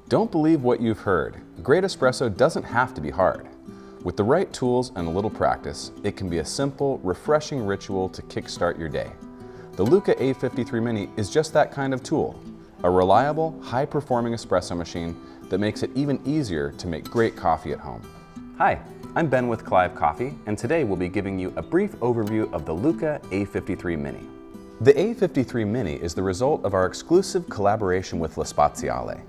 Don't believe what you've heard. Great espresso doesn't have to be hard. With the right tools and a little practice, it can be a simple, refreshing ritual to kickstart your day. The LUCCA A53 Mini is just that kind of tool. A reliable, high-performing espresso machine that makes it even easier to make great coffee at home. Hi, I'm Ben with Clive Coffee, and today we'll be giving you a brief overview of the LUCCA A53 Mini. The A53 Mini is the result of our exclusive collaboration with Spaziale.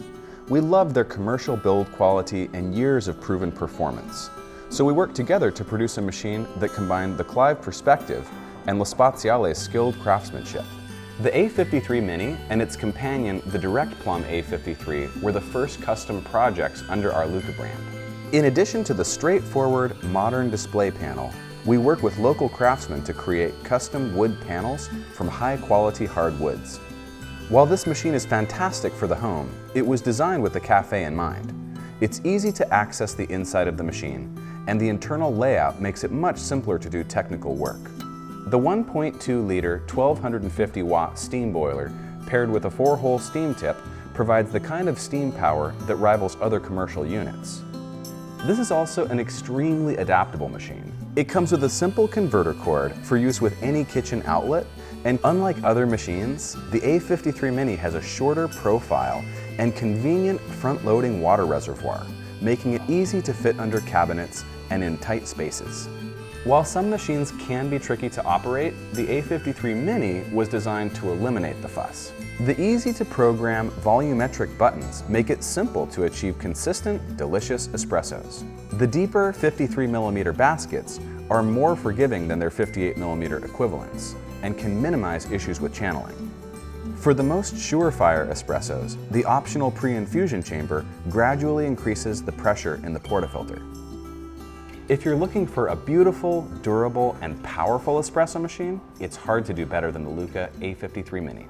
We loved their commercial build quality and years of proven performance. So we worked together to produce a machine that combined the Clive perspective and Spaziale's skilled craftsmanship. The A53 Mini and its companion, the Direct Plumb A53, were the first custom projects under our LUCCA brand. In addition to the straightforward, modern display panel, we work with local craftsmen to create custom wood panels from high-quality hardwoods. While this machine is fantastic for the home, it was designed with the cafe in mind. It's easy to access the inside of the machine, and the internal layout makes it much simpler to do technical work. The 1.2-liter 1250-watt steam boiler paired with a 4-hole steam tip provides the kind of steam power that rivals other commercial units. This is also an extremely adaptable machine. It comes with a simple converter cord for use with any kitchen outlet, and unlike other machines, the A53 Mini has a shorter profile and convenient front-loading water reservoir, making it easy to fit under cabinets and in tight spaces. While some machines can be tricky to operate, the A53 Mini was designed to eliminate the fuss. The easy-to-program volumetric buttons make it simple to achieve consistent, delicious espressos. The deeper 53mm baskets are more forgiving than their 58mm equivalents and can minimize issues with channeling. For the most surefire espressos, the optional pre-infusion chamber gradually increases the pressure in the portafilter. If you're looking for a beautiful, durable, and powerful espresso machine, it's hard to do better than the LUCCA A53 Mini.